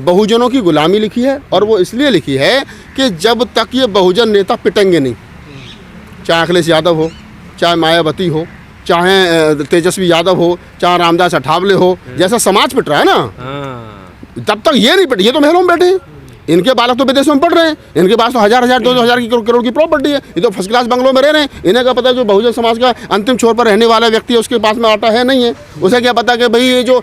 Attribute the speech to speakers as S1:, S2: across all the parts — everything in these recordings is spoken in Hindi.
S1: बहुजनों की गुलामी लिखी है और वो इसलिए लिखी है कि जब तक ये बहुजन नेता पिटेंगे नहीं, चाहे अखिलेश यादव हो, चाहे मायावती हो, चाहे तेजस्वी यादव हो, चाहे रामदास अठावले हो, जैसा समाज पिट रहा है ना, तब तक ये नहीं पिटे। ये तो महलों में बैठे हैं, इनके बालक तो विदेशों में पढ़ रहे हैं, इनके पास तो हजार हजार 2,000 की करोड़ की प्रॉपर्टी है, ये तो फर्स्ट क्लास बंगलों में रह रहे हैं। इन्हें क्या पता है जो बहुजन समाज का अंतिम छोर पर रहने वाला व्यक्ति है उसके पास में आटा है नहीं है, उसे क्या पता कि भाई ये जो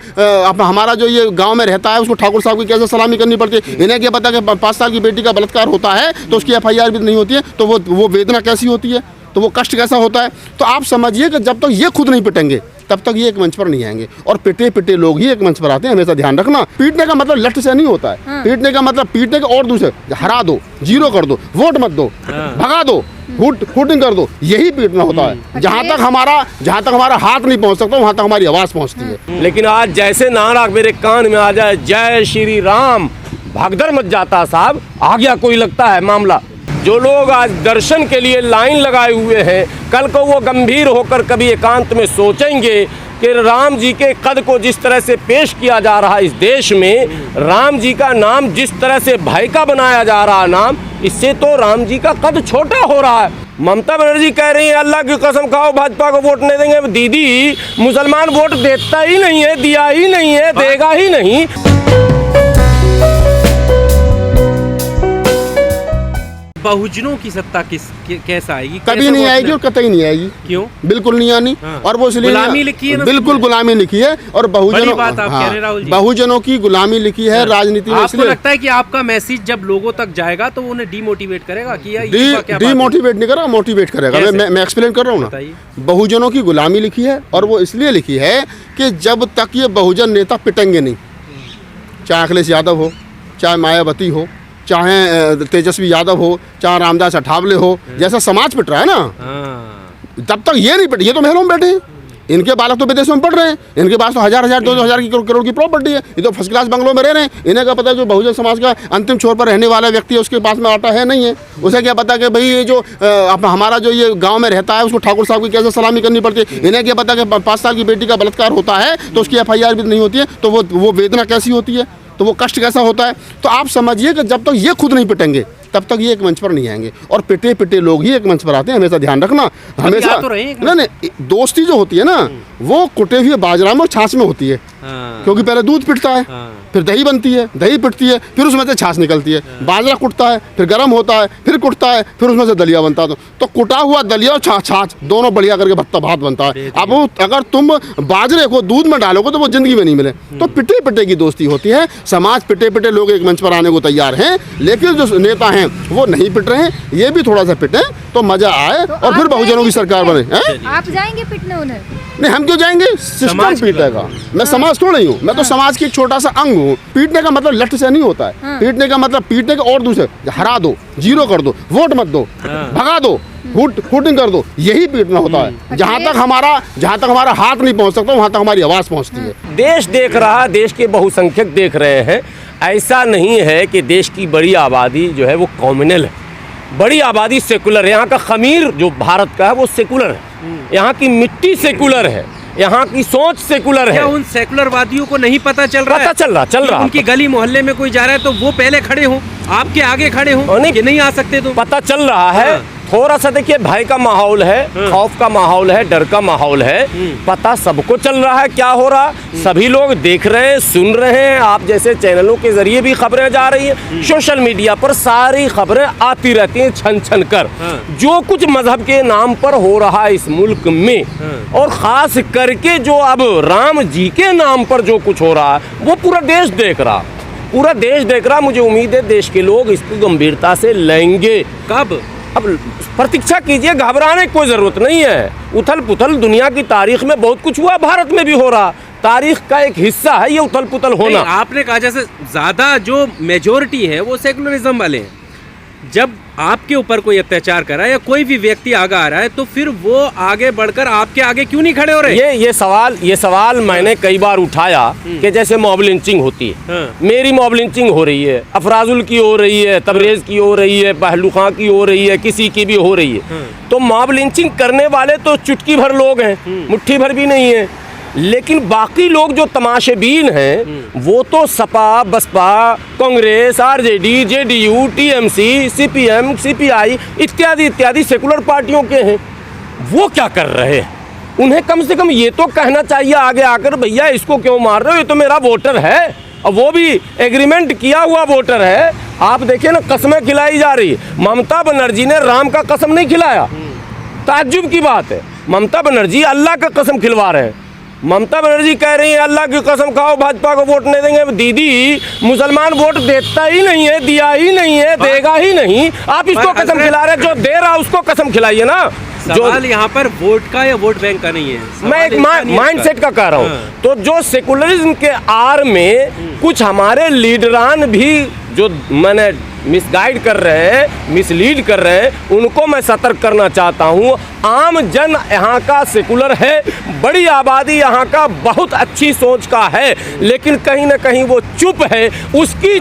S1: हमारा जो ये गांव में रहता है उसको ठाकुर साहब की कैसे सलामी करनी पड़ती है। इन्हें क्या पता कि 5 साल की बेटी का बलात्कार होता है तो उसकी FIR भी नहीं होती है, तो वो वेदना कैसी होती है, तो वो कष्ट कैसा होता है। तो आप समझिए कि जब तक ये खुद नहीं पिटेंगे तब तक ये एक मंच पर नहीं आएंगे, और पिटे पिटे लोग ही एक मंच पर आते हैं। हमेशा ध्यान रखना, पीटने का मतलब लठ से नहीं होता है। पीटने का मतलब पीटने का और दूसरे हरा दो, जीरो कर दो, वोट मत दो, भगा दो, हुटिंग कर दो, यही पीटना होता है। जहाँ तक हमारा हाथ नहीं पहुँच सकता वहाँ तक हमारी आवाज़ पहुँचती है।
S2: लेकिन आज जैसे नारा मेरे कान में आ जाए जय श्री राम, भगदड़ मच जाता साहब, आ गया कोई लगता है मामला। जो लोग आज दर्शन के लिए लाइन लगाए हुए हैं, कल को वो गंभीर होकर कभी एकांत में सोचेंगे कि राम जी के कद को जिस तरह से पेश किया जा रहा है इस देश में, राम जी का नाम जिस तरह से भय का बनाया जा रहा है नाम, इससे तो राम जी का कद छोटा हो रहा है। ममता बनर्जी कह रही है अल्लाह की कसम खाओ भाजपा को वोट नहीं देंगे। दीदी, मुसलमान वोट देता ही नहीं है, दिया ही नहीं है, देगा ही नहीं।
S3: बहुजनों की सत्ता कैसा आएगी?
S1: कभी नहीं आएगी और कतई नहीं आएगी।
S3: क्यों?
S1: बिल्कुल नहीं आनी। और वो इसलिए
S3: गुलामी लिखी है,
S1: बिल्कुल गुलामी लिखी है। और बहुजनों की गुलामी लिखी है राजनीति में।
S3: आपको लगता है कि आपका मैसेज जब लोगों तक जाएगा तो उन्हें डीमोटिवेट करेगा कि
S1: डीमोटिवेट नहीं करेगा, मोटिवेट करेगा। मैं एक्सप्लेन कर रहा हूँ ना। बहुजनों की गुलामी लिखी है और वो इसलिए लिखी है कि जब तक ये बहुजन नेता पिटेंगे नहीं, चाहे अखिलेश यादव हो, चाहे मायावती हो, चाहे तेजस्वी यादव हो, चाहे रामदास अठावले हो, जैसा समाज पिट रहा है ना, तब तक ये नहीं पिटे। ये तो महलों में बैठे हैं, इनके बालक तो विदेशों में पढ़ रहे हैं, इनके पास तो हजार हजार 2,000 की करोड़ की प्रॉपर्टी है, ये तो फर्स्ट क्लास बंगलों में रह रहे हैं। इन्हें क्या पता है जो बहुजन समाज का अंतिम छोर पर रहने वाला व्यक्ति है उसके पास में आटा है नहीं है, उसे क्या पता कि भाई ये जो हमारा जो ये गांव में रहता है उसको ठाकुर साहब की कैसे सलामी करनी पड़ती है। इन्हें क्या पता कि 5 साल की बेटी का बलात्कार होता है तो उसकी FIR भी नहीं होती है, तो वो वेदना कैसी होती है, तो वो कष्ट कैसा होता है। तो आप समझिए कि जब तक ये खुद नहीं पिटेंगे तब तक ये एक मंच पर नहीं आएंगे, और पिटे पिटे लोग ही एक मंच पर आते हैं। हमेशा ध्यान रखना, हमेशा
S3: तो
S1: नहीं, दोस्ती जो होती है ना वो कुटे हुए बाजरा में और छाछ में होती है। क्योंकि पहले दूध पिटता है, फिर दही बनती है, दही पिटती है, फिर उसमें से छाछ निकलती है, बाजरा कुटता है, फिर गर्म होता है, फिर कुटता है, फिर उसमें से दलिया बनता है। तो कुटा हुआ दलिया और छाछ दोनों बढ़िया करके भत्ता भात बनता है। अब अगर तुम बाजरे को दूध में डालोगे तो वो जिंदगी में नहीं मिले। तो पिटे पिटे की दोस्ती होती है। समाज पिटे पिटे लोग एक मंच पर आने को तैयार हैं, लेकिन जो नेता हैं वो नहीं पिट रहे हैं। ये भी थोड़ा सा पिटे तो मजा आए और फिर बहुजनों की सरकार बने।
S4: आप जाएंगे पिटने उन्हें?
S1: नहीं, हम क्यों जाएंगे? सिस्टम पीटेगा। मैं समाज थोड़ा ही हूँ, मैं तो समाज की एक छोटा सा अंग हूँ। पीटने का मतलब लठ से नहीं होता है। पीटने का मतलब पीटने का और दूसरे हरा दो, जीरो कर दो, वोट मत दो, भगा दो, हुटिंग कर दो, यही पीटना होता है। जहाँ तक हमारा हाथ नहीं पहुँच सकता वहाँ तक हमारी आवाज़ पहुँचती है।
S2: देश देख रहा है, देश के बहुसंख्यक देख रहे हैं। ऐसा नहीं है कि देश की बड़ी आबादी जो है वो कॉम्युनल है, बड़ी आबादी सेकुलर है। यहाँ का खमीर जो भारत का है वो सेकुलर है, यहाँ की मिट्टी सेकुलर है, यहाँ की सोच सेकुलर है।
S3: क्या उन सेकुलरवादियों को नहीं पता चल रहा?
S2: चल रहा
S3: उनकी गली मोहल्ले में कोई जा रहा है तो वो पहले खड़े हो, आपके आगे खड़े हो कि नहीं आ सकते? तो
S2: पता चल रहा है। थोड़ा सा देखिए, भय का माहौल है, खौफ का माहौल है, डर का माहौल है। पता सबको चल रहा है क्या हो रहा, सभी लोग देख रहे हैं, सुन रहे हैं। आप जैसे चैनलों के जरिए भी खबरें जा रही हैं, सोशल मीडिया पर सारी खबरें आती रहती हैं छन छन कर। जो कुछ मजहब के नाम पर हो रहा है इस मुल्क में, और खास करके जो अब राम जी के नाम पर जो कुछ हो रहा है वो पूरा देश देख रहा, पूरा देश देख रहा। मुझे उम्मीद है देश के लोग इसको गंभीरता से लेंगे।
S3: कब?
S2: अब प्रतीक्षा कीजिए, घबराने की कोई ज़रूरत नहीं है। उथल पुथल दुनिया की तारीख में बहुत कुछ हुआ, भारत में भी हो रहा। तारीख का एक हिस्सा है ये उथल पुथल होना।
S3: आपने कहा जैसे ज़्यादा जो मेजोरिटी है वो सेकुलरिज्म वाले हैं। जब आपके ऊपर कोई अत्याचार कर रहा है या कोई भी व्यक्ति आगे आ रहा है तो फिर वो आगे बढ़कर आपके आगे क्यों नहीं खड़े हो रहे?
S2: ये सवाल मैंने कई बार उठाया कि जैसे मॉब लिंचिंग होती है, मेरी मॉब लिंचिंग हो रही है, अफराजुल की हो रही है, तबरेज की हो रही है, पहलू खां की हो रही है, किसी की भी हो रही है। तो मॉब लिंचिंग करने वाले तो चुटकी भर लोग हैं, मुट्ठी भर भी नहीं है। लेकिन बाकी लोग जो तमाशेबीन हैं वो तो Sapa, Basapa, Congress, RJD, JDU, TMC, CPM, CPI इत्यादि इत्यादि सेकुलर पार्टियों के हैं। वो क्या कर रहे हैं? उन्हें कम से कम ये तो कहना चाहिए आगे आकर, भैया इसको क्यों मार रहे हो, ये तो मेरा वोटर है, और वो भी एग्रीमेंट किया हुआ वोटर है। आप देखिए ना, कसमें खिलाई जा रही है। ममता बनर्जी ने राम का कसम नहीं खिलाया, ताज्जुब की बात है। ममता बनर्जी अल्लाह का कसम खिलवा रहे हैं। ममता बनर्जी कह रही है अल्लाह की कसम खाओ भाजपा को वोट नहीं देंगे। दीदी, मुसलमान वोट देता ही नहीं है, दिया ही नहीं है, देगा ही नहीं, आप इसको कसम खिला रहे हैं। जो दे रहा उसको कसम खिलाइए ना।
S3: सवाल यहाँ पर वोट का या वोट बैंक का नहीं है,
S2: मैं एक माइंडसेट का कह रहा हूँ। तो जो सेकुलरिज्म के आड़ में कुछ हमारे लीडरान भी जो मैंने मिसगाइड कर रहे हैं, मिसलीड कर रहे हैं, उनको मैं सतर्क करना चाहता हूँ। आम जन यहाँ का सेकुलर है, बड़ी आबादी यहाँ का बहुत अच्छी सोच का है, लेकिन कहीं ना कहीं वो चुप है। उसकी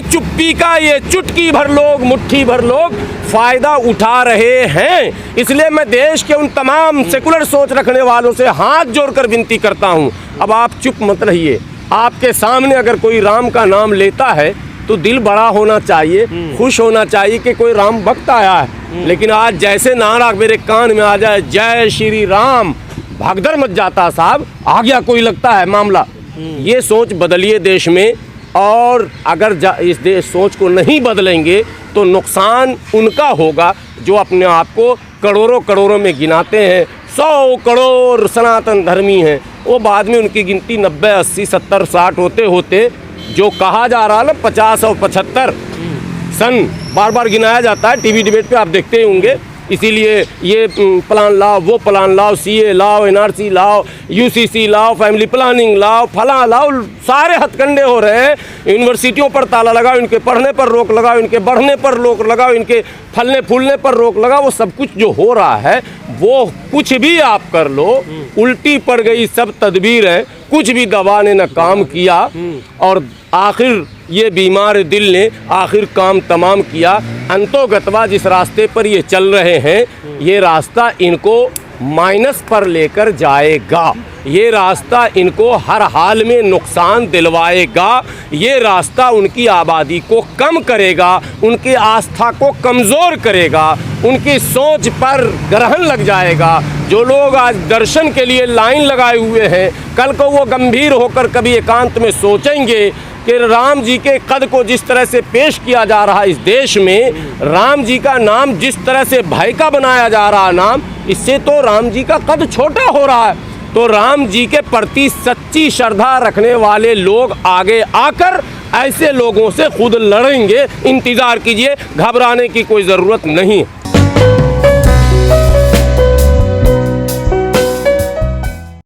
S2: चुप्पी का ये चुटकी भर लोग, मुट्ठी भर लोग फायदा उठा रहे हैं। इसलिए मैं देश के उन तमाम सेकुलर सोच रखने वालों से हाथ जोड़कर विनती करता हूँ, अब आप चुप मत रहिए। आपके सामने अगर कोई राम का नाम लेता है तो दिल बड़ा होना चाहिए, खुश होना चाहिए कि कोई राम भक्त आया है। लेकिन आज जैसे नारा मेरे कान में आ जाए, जय श्री राम, भगदड़ मच जाता साहब, आ गया कोई लगता है मामला। ये सोच बदलिए देश में, और अगर इस सोच को नहीं बदलेंगे तो नुकसान उनका होगा जो अपने आप को करोड़ों करोड़ों में गिनाते हैं। 100 करोड़ सनातन धर्मी हैं, वो बाद में उनकी गिनती 90, 80, 70, 60 होते होते जो कहा जा रहा है ना 50 और 75 सन बार बार गिनाया जाता है। टीवी डिबेट पे आप देखते ही होंगे। इसीलिए ये प्लान लाओ, वो प्लान लाओ, सीए लाओ, एनआरसी लाओ, यूसीसी लाओ, फैमिली प्लानिंग लाओ, फला लाओ, सारे हथकंडे हो रहे हैं। यूनिवर्सिटियों पर ताला लगाओ, इनके पढ़ने पर रोक लगाओ, इनके बढ़ने पर रोक लगाओ, इनके फलने फूलने पर रोक लगाओ। वो सब कुछ जो हो रहा है, वो कुछ भी आप कर लो, उल्टी पड़ गई सब तदबीर है, कुछ भी दवा ने न काम किया, और आखिर ये बीमार दिल ने आखिर काम तमाम किया। अंतोगतवा जिस रास्ते पर ये चल रहे हैं, ये रास्ता इनको माइनस पर लेकर जाएगा। ये रास्ता इनको हर हाल में नुकसान दिलवाएगा। ये रास्ता उनकी आबादी को कम करेगा, उनकी आस्था को कमज़ोर करेगा, उनकी सोच पर ग्रहण लग जाएगा। जो लोग आज दर्शन के लिए लाइन लगाए हुए हैं, कल को वो गंभीर होकर कभी एकांत में सोचेंगे कि राम जी के कद को जिस तरह से पेश किया जा रहा है इस देश में, राम जी का नाम जिस तरह से भय का बनाया जा रहा है नाम, इससे तो राम जी का कद छोटा हो रहा है। तो राम जी के प्रति सच्ची श्रद्धा रखने वाले लोग आगे आकर ऐसे लोगों से खुद लड़ेंगे। इंतज़ार कीजिए, घबराने की कोई ज़रूरत नहीं।